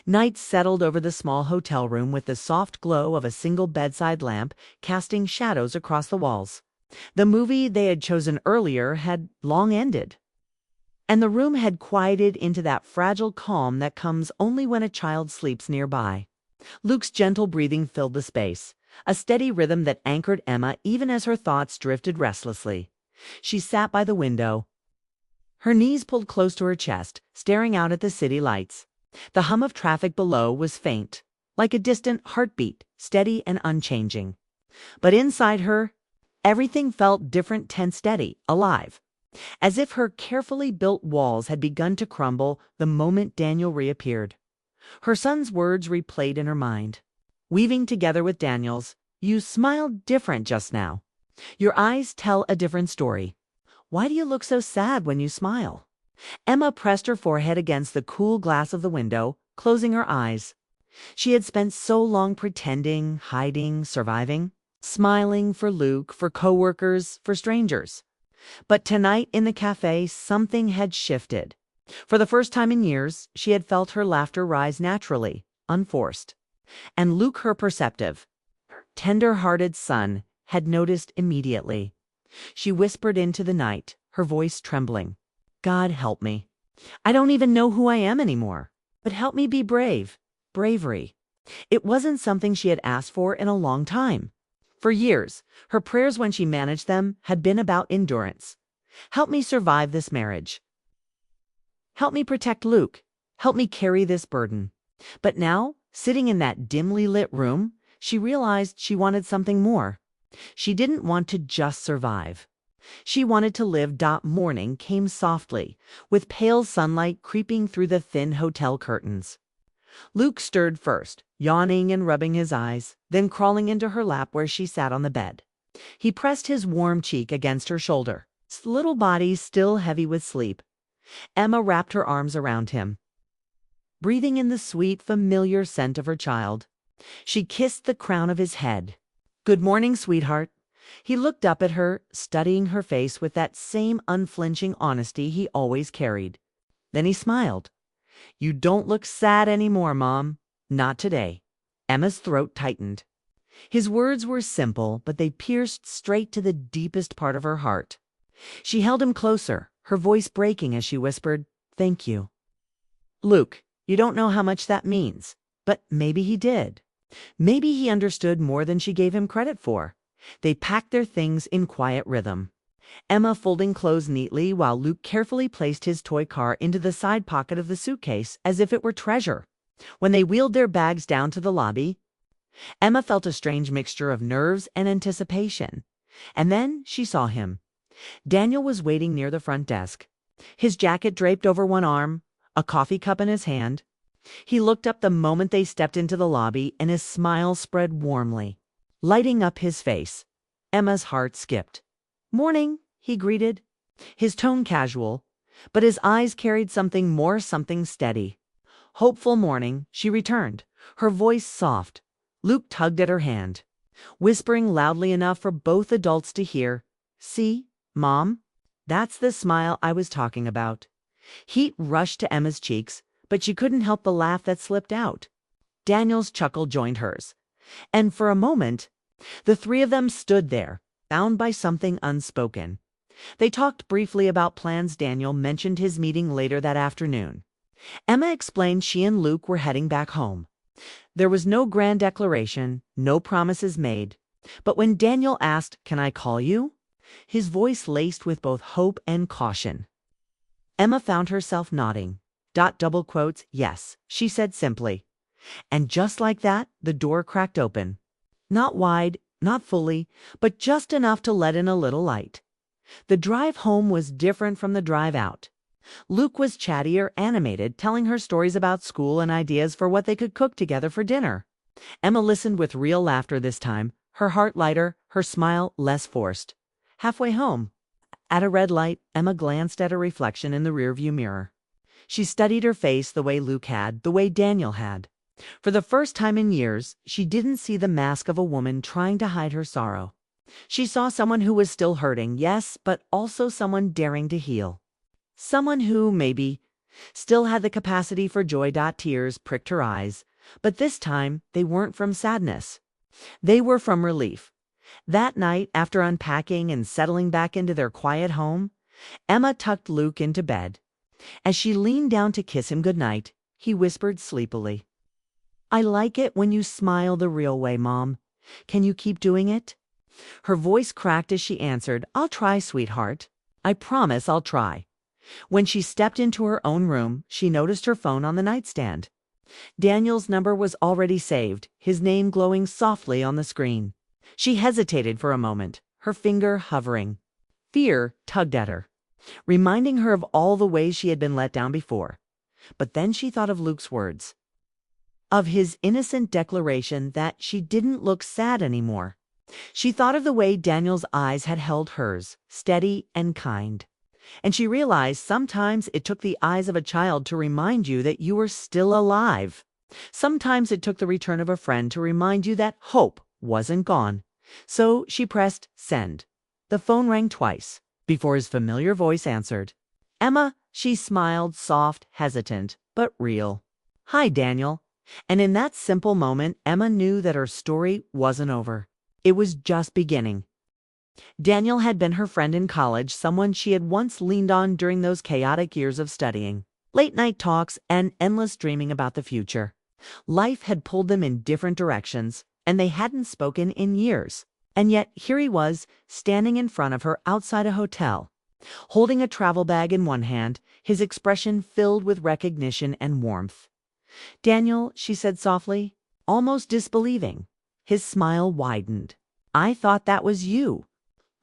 Night settled over the small hotel room with the soft glow of a single bedside lamp casting shadows across the walls. The movie they had chosen earlier had long ended, and the room had quieted into that fragile calm that comes only when a child sleeps nearby. Luke's gentle breathing filled the space, a steady rhythm that anchored Emma even as her thoughts drifted restlessly. She sat by the window, her knees pulled close to her chest, staring out at the city lights. The hum of traffic below was faint, like a distant heartbeat, steady and unchanging. But inside her, everything felt different, tense, steady, alive, as if her carefully built walls had begun to crumble the moment Daniel reappeared. Her son's words replayed in her mind, weaving together with Daniel's. "You smiled different just now. Your eyes tell a different story. Why do you look so sad when you smile?" Emma pressed her forehead against the cool glass of the window, closing her eyes. She had spent so long pretending, hiding, surviving, smiling for Luke, for coworkers, for strangers. But tonight in the cafe, something had shifted. For the first time in years, she had felt her laughter rise naturally, unforced. And Luke, her perceptive, tender-hearted son, had noticed immediately. She whispered into the night, her voice trembling, "God help me. I don't even know who I am anymore. But help me be brave." Bravery. It wasn't something she had asked for in a long time. For years, her prayers when she managed them had been about endurance. Help me survive this marriage. Help me protect Luke. Help me carry this burden. But now, sitting in that dimly lit room, she realized she wanted something more. She didn't want to just survive. She wanted to live. Morning came softly, with pale sunlight creeping through the thin hotel curtains. Luke stirred first, yawning and rubbing his eyes, then crawling into her lap where she sat on the bed. He pressed his warm cheek against her shoulder, his little body still heavy with sleep. Emma wrapped her arms around him, breathing in the sweet, familiar scent of her child. She kissed the crown of his head. "Good morning, sweetheart." He looked up at her, studying her face with that same unflinching honesty he always carried. Then he smiled. "You don't look sad anymore, Mom. Not today." Emma's throat tightened. His words were simple, but they pierced straight to the deepest part of her heart. She held him closer, her voice breaking as she whispered, "Thank you." "Luke, you don't know how much that means." But maybe he did. Maybe he understood more than she gave him credit for. They packed their things in quiet rhythm, Emma folding clothes neatly while Luke carefully placed his toy car into the side pocket of the suitcase as if it were treasure. When they wheeled their bags down to the lobby, Emma felt a strange mixture of nerves and anticipation. And then she saw him. Daniel was waiting near the front desk, his jacket draped over one arm, a coffee cup in his hand. He looked up the moment they stepped into the lobby, and his smile spread warmly, lighting up his face. Emma's heart skipped. "Morning," he greeted, his tone casual, but his eyes carried something more, something steady. "Hopeful morning," she returned, her voice soft. Luke tugged at her hand, whispering loudly enough for both adults to hear, "See, Mom? That's the smile I was talking about." Heat rushed to Emma's cheeks, but she couldn't help the laugh that slipped out. Daniel's chuckle joined hers, and for a moment, the three of them stood there, bound by something unspoken. They talked briefly about plans. Daniel mentioned his meeting later that afternoon. Emma explained she and Luke were heading back home. There was no grand declaration, no promises made. But when Daniel asked, "Can I call you?" his voice laced with both hope and caution. Emma found herself nodding. Double quotes, "Yes," she said simply. And just like that, the door cracked open. Not wide, not fully, but just enough to let in a little light. The drive home was different from the drive out. Luke was chattier, animated, telling her stories about school and ideas for what they could cook together for dinner. Emma listened with real laughter this time, her heart lighter, her smile less forced. Halfway home, at a red light, Emma glanced at her reflection in the rearview mirror. She studied her face the way Luke had, the way Daniel had. For the first time in years, she didn't see the mask of a woman trying to hide her sorrow. She saw someone who was still hurting, yes, but also someone daring to heal. Someone who, maybe, still had the capacity for joy. Tears pricked her eyes, but this time they weren't from sadness. They were from relief. That night, after unpacking and settling back into their quiet home, Emma tucked Luke into bed. As she leaned down to kiss him goodnight, he whispered sleepily, "I like it when you smile the real way, Mom. Can you keep doing it?" Her voice cracked as she answered, "I'll try, sweetheart. I promise I'll try." When she stepped into her own room, she noticed her phone on the nightstand. Daniel's number was already saved, his name glowing softly on the screen. She hesitated for a moment, her finger hovering. Fear tugged at her, reminding her of all the ways she had been let down before. But then she thought of Luke's words, of his innocent declaration that she didn't look sad anymore. She thought of the way Daniel's eyes had held hers, steady and kind. And she realized sometimes it took the eyes of a child to remind you that you were still alive. Sometimes it took the return of a friend to remind you that hope wasn't gone. So she pressed send. The phone rang twice before his familiar voice answered. "Emma," she smiled, soft, hesitant, but real. "Hi, Daniel." And in that simple moment, Emma knew that her story wasn't over. It was just beginning. Daniel had been her friend in college, someone she had once leaned on during those chaotic years of studying. Late night talks and endless dreaming about the future. Life had pulled them in different directions, and they hadn't spoken in years. And yet here he was, standing in front of her outside a hotel, holding a travel bag in one hand, his expression filled with recognition and warmth. "Daniel," she said softly, almost disbelieving. His smile widened. "I thought that was you."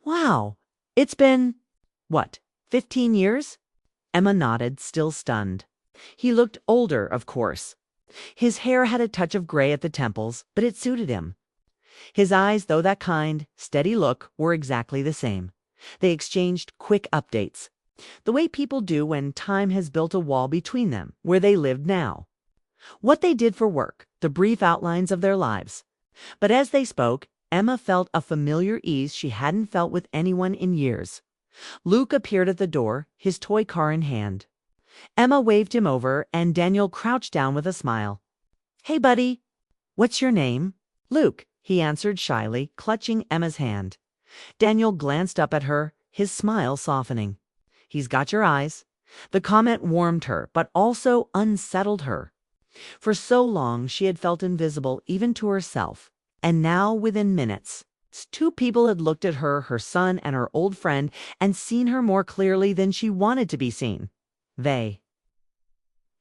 "Wow, it's been, what, 15 years?" Emma nodded, still stunned. He looked older, of course. His hair had a touch of gray at the temples, but it suited him. His eyes, though that kind, steady look, were exactly the same. They exchanged quick updates, the way people do when time has built a wall between them, where they lived now. What they did for work, the brief outlines of their lives. But as they spoke, Emma felt a familiar ease she hadn't felt with anyone in years. Luke appeared at the door, his toy car in hand. Emma waved him over, and Daniel crouched down with a smile. "Hey, buddy. What's your name?" "Luke," he answered shyly, clutching Emma's hand. Daniel glanced up at her, his smile softening. "He's got your eyes." The comment warmed her, but also unsettled her. For so long she had felt invisible even to herself. And now, within minutes, two people had looked at her, her son and her old friend, and seen her more clearly than she wanted to be seen. They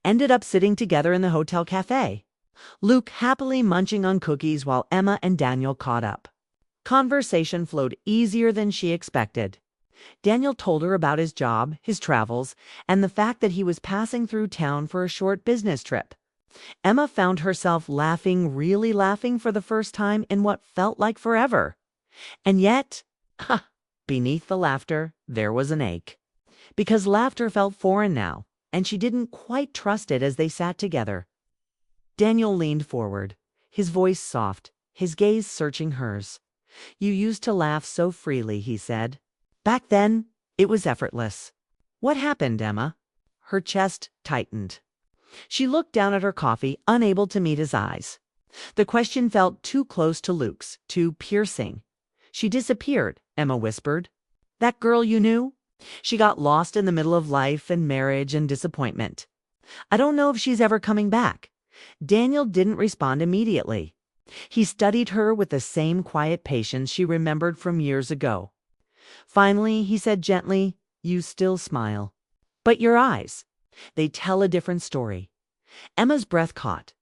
ended up sitting together in the hotel cafe, Luke happily munching on cookies while Emma and Daniel caught up. Conversation flowed easier than she expected. Daniel told her about his job, his travels, and the fact that he was passing through town for a short business trip. Emma found herself laughing, really laughing for the first time in what felt like forever. And yet, beneath the laughter, there was an ache. Because laughter felt foreign now, and she didn't quite trust it as they sat together. Daniel leaned forward, his voice soft, his gaze searching hers. "You used to laugh so freely," he said. "Back then, it was effortless." "What happened, Emma?" Her chest tightened. She looked down at her coffee, unable to meet his eyes. The question felt too close to Luke's, too piercing. "She disappeared," Emma whispered. "That girl you knew? She got lost in the middle of life and marriage and disappointment. I don't know if she's ever coming back." Daniel didn't respond immediately. He studied her with the same quiet patience she remembered from years ago. Finally, he said gently, "You still smile. But your eyes, they tell a different story." Emma's breath caught.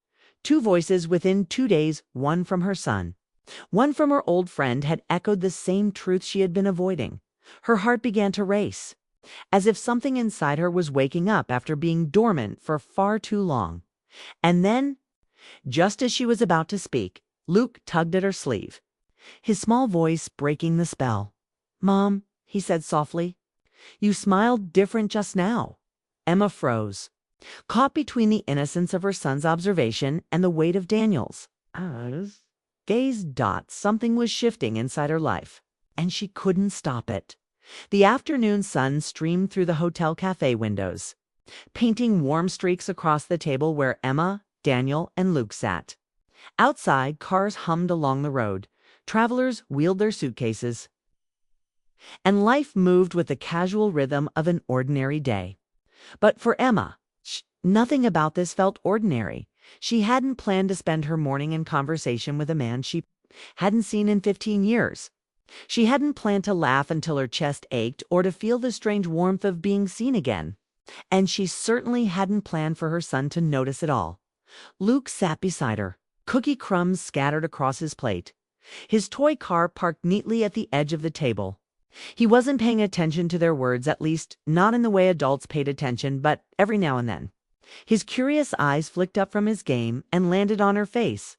Two voices within 2 days, one from her son, one from her old friend, had echoed the same truth she had been avoiding. Her heart began to race, as if something inside her was waking up after being dormant for far too long. And then, just as she was about to speak, Luke tugged at her sleeve, his small voice breaking the spell. "Mom," he said softly, "you smiled different just now." Emma froze, caught between the innocence of her son's observation and the weight of Daniel's. Gaze. Something was shifting inside her life, and she couldn't stop it. The afternoon sun streamed through the hotel cafe windows. painting warm streaks across the table where Emma, Daniel, and Luke sat. Outside, cars hummed along the road. Travelers wheeled their suitcases. And life moved with the casual rhythm of an ordinary day. But for Emma, nothing about this felt ordinary. She hadn't planned to spend her morning in conversation with a man she hadn't seen in 15 years. She hadn't planned to laugh until her chest ached or to feel the strange warmth of being seen again. And she certainly hadn't planned for her son to notice it all. Luke sat beside her, cookie crumbs scattered across his plate. His toy car parked neatly at the edge of the table. He wasn't paying attention to their words, at least not in the way adults paid attention, but every now and then. His curious eyes flicked up from his game and landed on her face,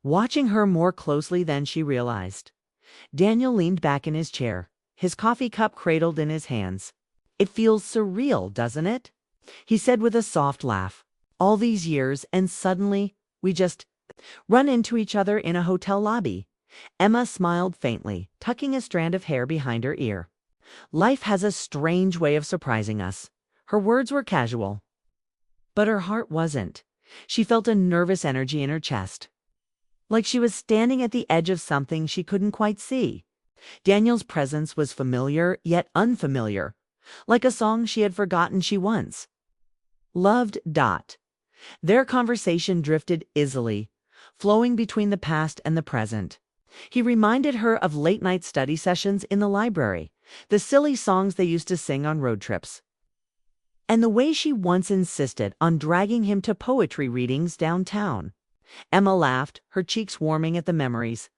watching her more closely than she realized. Daniel leaned back in his chair, his coffee cup cradled in his hands. "It feels surreal, doesn't it?" he said with a soft laugh. "All these years, and suddenly we just run into each other in a hotel lobby." Emma smiled faintly, tucking a strand of hair behind her ear. "Life has a strange way of surprising us." Her words were casual, but her heart wasn't. She felt a nervous energy in her chest, like she was standing at the edge of something she couldn't quite see. Daniel's presence was familiar, yet unfamiliar, like a song she had forgotten she once loved. Their conversation drifted easily, flowing between the past and the present. He reminded her of late-night study sessions in the library, the silly songs they used to sing on road trips, and the way she once insisted on dragging him to poetry readings downtown. Emma laughed, her cheeks warming at the memories.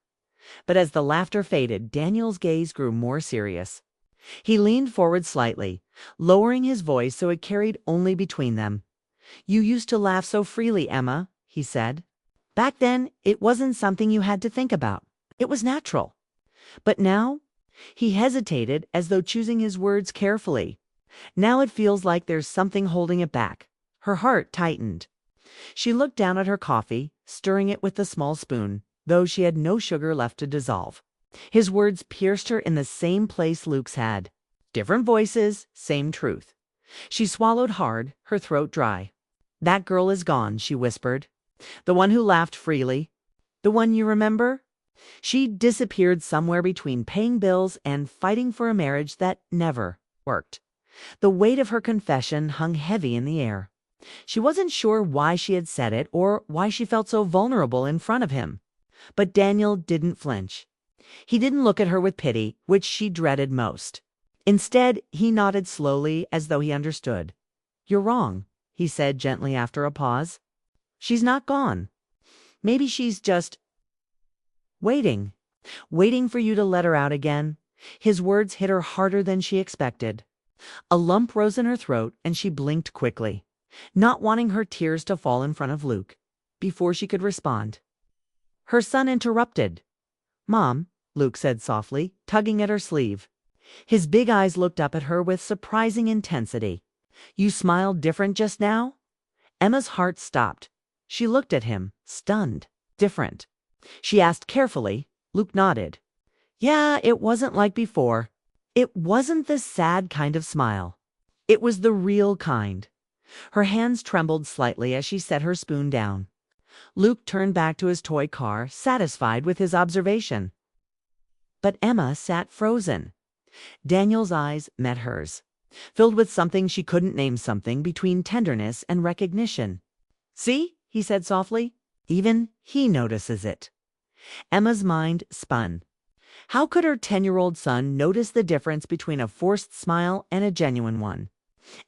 But as the laughter faded, Daniel's gaze grew more serious. He leaned forward slightly, lowering his voice so it carried only between them. "You used to laugh so freely, Emma," he said. "Back then, it wasn't something you had to think about. It was natural. But now," he hesitated as though choosing his words carefully, "now it feels like there's something holding it back." Her heart tightened. She looked down at her coffee, stirring it with the small spoon, though she had no sugar left to dissolve. His words pierced her in the same place Luke's had. Different voices, same truth. She swallowed hard, her throat dry. "That girl is gone," she whispered. "The one who laughed freely. The one you remember? She disappeared somewhere between paying bills and fighting for a marriage that never worked." The weight of her confession hung heavy in the air. She wasn't sure why she had said it or why she felt so vulnerable in front of him. But Daniel didn't flinch. He didn't look at her with pity, which she dreaded most. Instead, he nodded slowly as though he understood. "You're wrong," he said gently after a pause. "She's not gone. Maybe she's just waiting for you to let her out again." His words hit her harder than she expected. A lump rose in her throat and she blinked quickly, not wanting her tears to fall in front of Luke. Before she could respond, her son interrupted. "Mom," Luke said softly, tugging at her sleeve. His big eyes looked up at her with surprising intensity. "You smiled different just now?" Emma's heart stopped. She looked at him, stunned. "Different?" she asked carefully. Luke nodded. "Yeah, it wasn't like before." It wasn't the sad kind of smile. It was the real kind. Her hands trembled slightly as she set her spoon down. Luke turned back to his toy car, satisfied with his observation. But Emma sat frozen. Daniel's eyes met hers, filled with something she couldn't name, something between tenderness and recognition. "See?" he said softly. "Even he notices it." Emma's mind spun. How could her 10-year-old son notice the difference between a forced smile and a genuine one?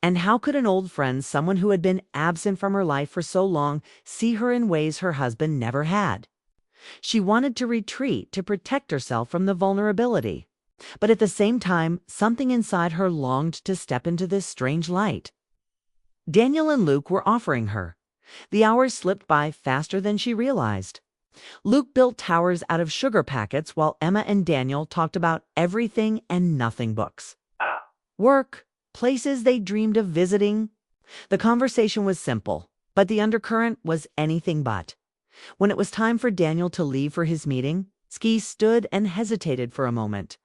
And how could an old friend, someone who had been absent from her life for so long, see her in ways her husband never had? She wanted to retreat, to protect herself from the vulnerability. But at the same time, something inside her longed to step into this strange light. Daniel and Luke were offering her. The hours slipped by faster than she realized. Luke built towers out of sugar packets while Emma and Daniel talked about everything and nothing: books, work, places they dreamed of visiting. The conversation was simple, but the undercurrent was anything but. When it was time for Daniel to leave for his meeting, Ski stood and hesitated for a moment.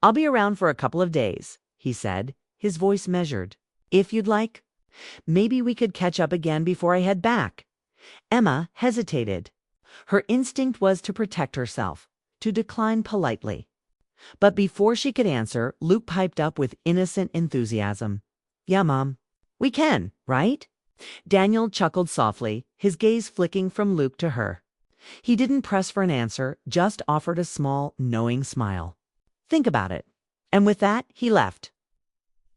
"I'll be around for a couple of days," he said, his voice measured. "If you'd like." Maybe we could catch up again before I head back." Emma hesitated. Her instinct was to protect herself, to decline politely. But before she could answer, Luke piped up with innocent enthusiasm. "Yeah, Mom. We can, right?" Daniel chuckled softly, his gaze flicking from Luke to her. He didn't press for an answer, just offered a small, knowing smile. "Think about it." And with that, he left.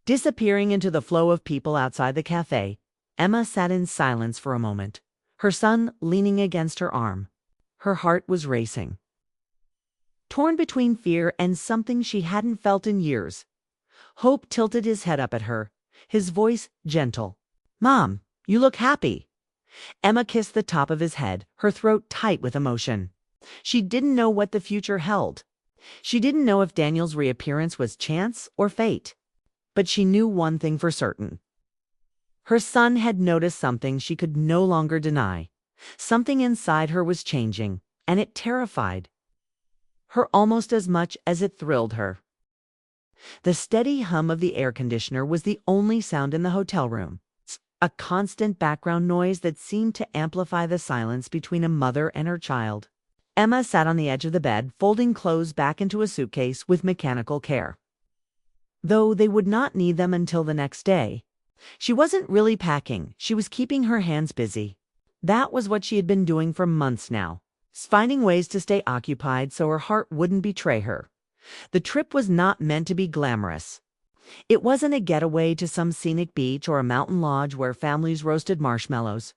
Disappearing into the flow of people outside the cafe, Emma sat in silence for a moment, her son leaning against her arm. Her heart was racing. Torn between fear and something she hadn't felt in years, Hope tilted his head up at her, his voice gentle. "Mom, you look happy." Emma kissed the top of his head, her throat tight with emotion. She didn't know what the future held. She didn't know if Daniel's reappearance was chance or fate. But she knew one thing for certain. Her son had noticed something she could no longer deny. Something inside her was changing, and it terrified her almost as much as it thrilled her. The steady hum of the air conditioner was the only sound in the hotel room, a constant background noise that seemed to amplify the silence between a mother and her child. Emma sat on the edge of the bed, folding clothes back into a suitcase with mechanical care. Though they would not need them until the next day. She wasn't really packing, she was keeping her hands busy. That was what she had been doing for months now, finding ways to stay occupied so her heart wouldn't betray her. The trip was not meant to be glamorous. It wasn't a getaway to some scenic beach or a mountain lodge where families roasted marshmallows.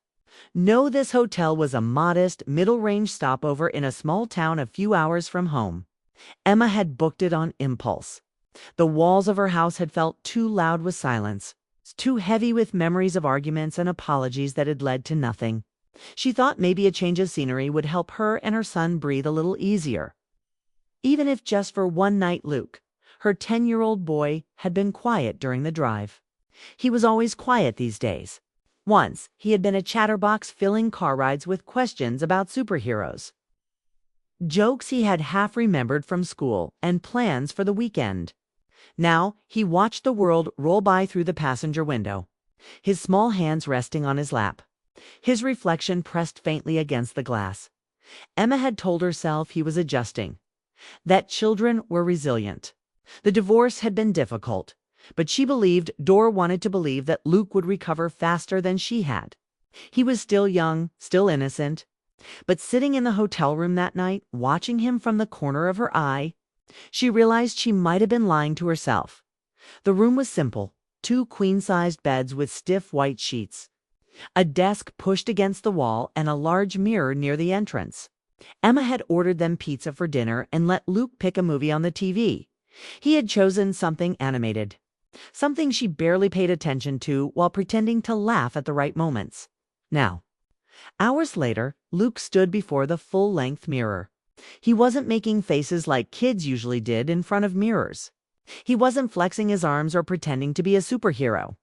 No, this hotel was a modest, middle-range stopover in a small town a few hours from home. Emma had booked it on impulse. The walls of her house had felt too loud with silence, too heavy with memories of arguments and apologies that had led to nothing. She thought maybe a change of scenery would help her and her son breathe a little easier. Even if just for one night. Luke, her 10-year-old boy, had been quiet during the drive. He was always quiet these days. Once, he had been a chatterbox filling car rides with questions about superheroes. Jokes he had half remembered from school and plans for the weekend. Now, he watched the world roll by through the passenger window, his small hands resting on his lap, his reflection pressed faintly against the glass. Emma had told herself he was adjusting, that children were resilient. The divorce had been difficult, but she believed, Dora wanted to believe, that Luke would recover faster than she had. He was still young, still innocent. But sitting in the hotel room that night, watching him from the corner of her eye, she realized she might have been lying to herself. The room was simple, 2 queen-sized beds with stiff white sheets, a desk pushed against the wall, and a large mirror near the entrance. Emma had ordered them pizza for dinner and let Luke pick a movie on the TV. He had chosen something animated, something she barely paid attention to while pretending to laugh at the right moments. Now, hours later, Luke stood before the full-length mirror. He wasn't making faces like kids usually did in front of mirrors. He wasn't flexing his arms or pretending to be a superhero.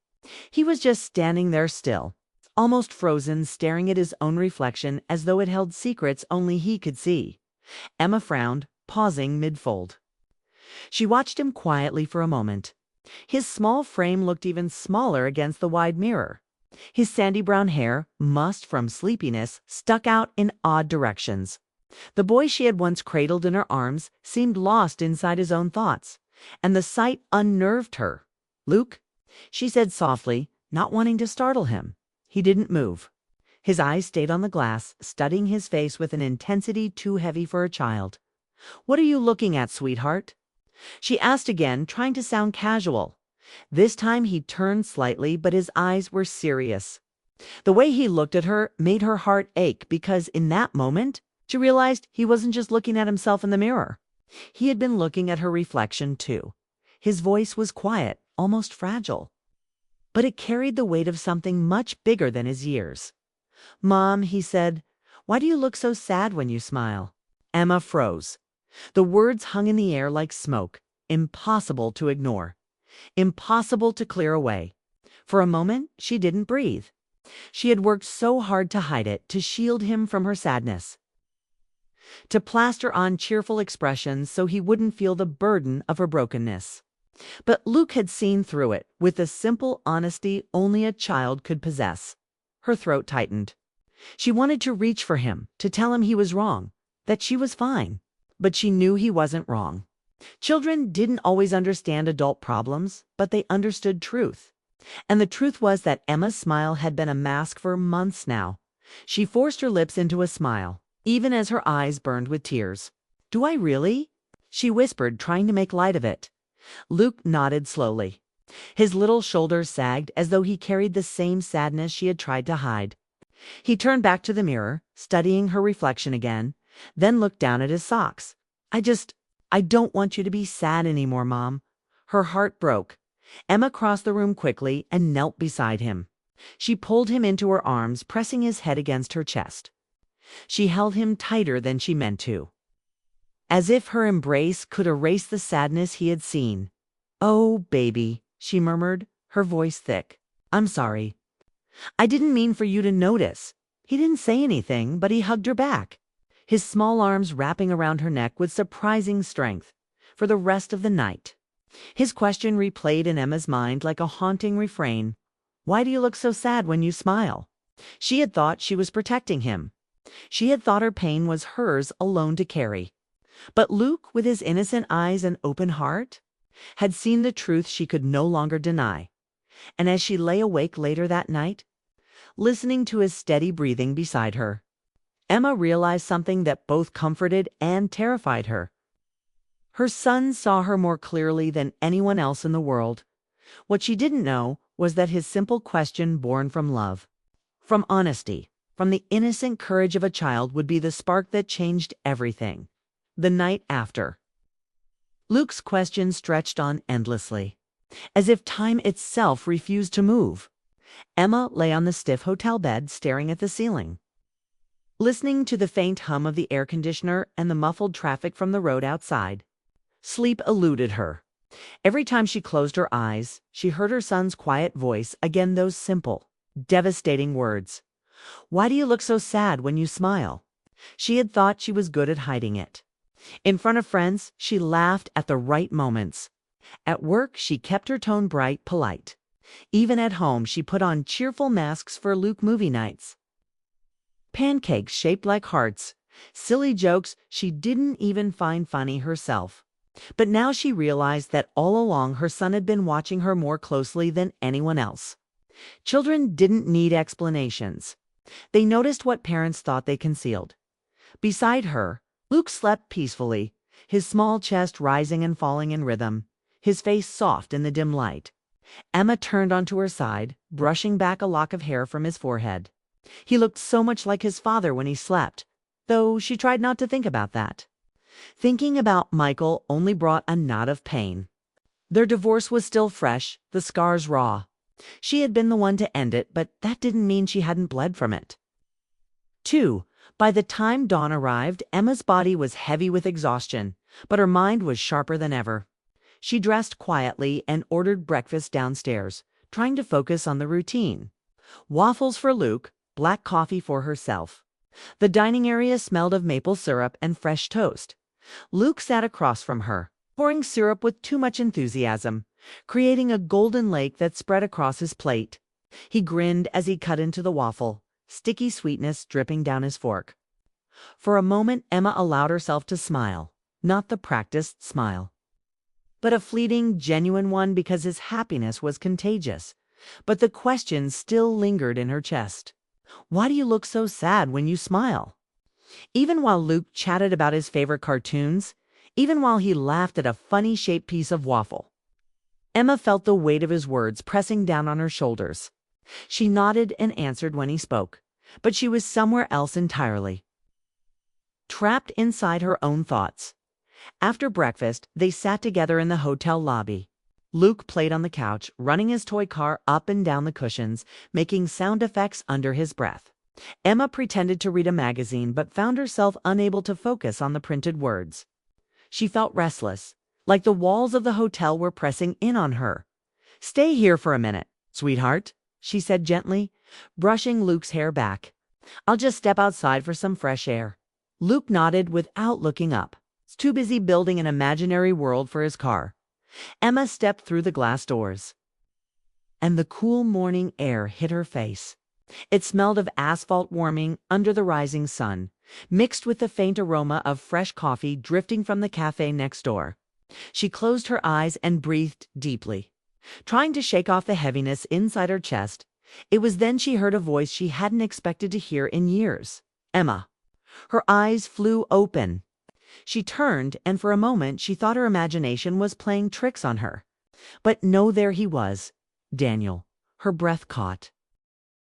He was just standing there still, almost frozen, staring at his own reflection as though it held secrets only he could see. Emma frowned, pausing mid-fold. She watched him quietly for a moment. His small frame looked even smaller against the wide mirror. His sandy brown hair, mussed from sleepiness, stuck out in odd directions. The boy she had once cradled in her arms seemed lost inside his own thoughts, and the sight unnerved her. "Luke," she said softly, not wanting to startle him. He didn't move. His eyes stayed on the glass, studying his face with an intensity too heavy for a child. "What are you looking at, sweetheart?" she asked again, trying to sound casual. This time he turned slightly, but his eyes were serious. The way he looked at her made her heart ache because in that moment, she realized he wasn't just looking at himself in the mirror. He had been looking at her reflection too. His voice was quiet, almost fragile, but it carried the weight of something much bigger than his years. "Mom," he said, "why do you look so sad when you smile?" Emma froze. The words hung in the air like smoke, impossible to ignore, impossible to clear away. For a moment, she didn't breathe. She had worked so hard to hide it, to shield him from her sadness, to plaster on cheerful expressions so he wouldn't feel the burden of her brokenness. But Luke had seen through it with the simple honesty only a child could possess. Her throat tightened. She wanted to reach for him, to tell him he was wrong, that she was fine. But she knew he wasn't wrong. Children didn't always understand adult problems, but they understood truth. And the truth was that Emma's smile had been a mask for months now. She forced her lips into a smile, even as her eyes burned with tears. "Do I really?" she whispered, trying to make light of it. Luke nodded slowly. His little shoulders sagged as though he carried the same sadness she had tried to hide. He turned back to the mirror, studying her reflection again, then looked down at his socks. I don't want you to be sad anymore, Mom." Her heart broke. Emma crossed the room quickly and knelt beside him. She pulled him into her arms, pressing his head against her chest. She held him tighter than she meant to, as if her embrace could erase the sadness he had seen. "Oh, baby," she murmured, her voice thick. "I'm sorry. I didn't mean for you to notice." He didn't say anything, but he hugged her back, his small arms wrapping around her neck with surprising strength. For the rest of the night, his question replayed in Emma's mind like a haunting refrain. "Why do you look so sad when you smile?" She had thought she was protecting him. She had thought her pain was hers alone to carry. But Luke, with his innocent eyes and open heart, had seen the truth she could no longer deny. And as she lay awake later that night, listening to his steady breathing beside her, Emma realized something that both comforted and terrified her. Her son saw her more clearly than anyone else in the world. What she didn't know was that his simple question, born from love, from honesty, from the innocent courage of a child, would be the spark that changed everything. The night after, Luke's question stretched on endlessly, as if time itself refused to move. Emma lay on the stiff hotel bed, staring at the ceiling, listening to the faint hum of the air conditioner and the muffled traffic from the road outside. Sleep eluded her. Every time she closed her eyes, she heard her son's quiet voice, again those simple, devastating words. "Why do you look so sad when you smile?" She had thought she was good at hiding it. In front of friends, she laughed at the right moments. At work, she kept her tone bright, polite. Even at home, she put on cheerful masks for Luke movie nights. Pancakes shaped like hearts, silly jokes she didn't even find funny herself. But now she realized that all along her son had been watching her more closely than anyone else. Children didn't need explanations. They noticed what parents thought they concealed. Beside her, Luke slept peacefully, his small chest rising and falling in rhythm, his face soft in the dim light. Emma turned onto her side, brushing back a lock of hair from his forehead. He looked so much like his father when he slept, though she tried not to think about that. Thinking about Michael only brought a knot of pain. Their divorce was still fresh, the scars raw. She had been the one to end it, but that didn't mean she hadn't bled from it. 2. By the time dawn arrived, Emma's body was heavy with exhaustion, but her mind was sharper than ever. She dressed quietly and ordered breakfast downstairs, trying to focus on the routine. Waffles for Luke, black coffee for herself. The dining area smelled of maple syrup and fresh toast. Luke sat across from her, pouring syrup with too much enthusiasm, creating a golden lake that spread across his plate. He grinned as he cut into the waffle, sticky sweetness dripping down his fork. For a moment, Emma allowed herself to smile, not the practiced smile, but a fleeting, genuine one, because his happiness was contagious. But the question still lingered in her chest. Why do you look so sad when you smile? Even while Luke chatted about his favorite cartoons, even while he laughed at a funny-shaped piece of waffle, Emma felt the weight of his words pressing down on her shoulders. She nodded and answered when he spoke, but she was somewhere else entirely, trapped inside her own thoughts. After breakfast, they sat together in the hotel lobby. Luke played on the couch, running his toy car up and down the cushions, making sound effects under his breath. Emma pretended to read a magazine, but found herself unable to focus on the printed words. She felt restless, like the walls of the hotel were pressing in on her. "Stay here for a minute, sweetheart," she said gently, brushing Luke's hair back. "I'll just step outside for some fresh air." Luke nodded without looking up, too busy building an imaginary world for his car. Emma stepped through the glass doors, and the cool morning air hit her face. It smelled of asphalt warming under the rising sun, mixed with the faint aroma of fresh coffee drifting from the cafe next door. She closed her eyes and breathed deeply, trying to shake off the heaviness inside her chest. It was then she heard a voice she hadn't expected to hear in years. Emma. Her eyes flew open. She turned, and for a moment she thought her imagination was playing tricks on her. But no, there he was, Daniel. Her breath caught.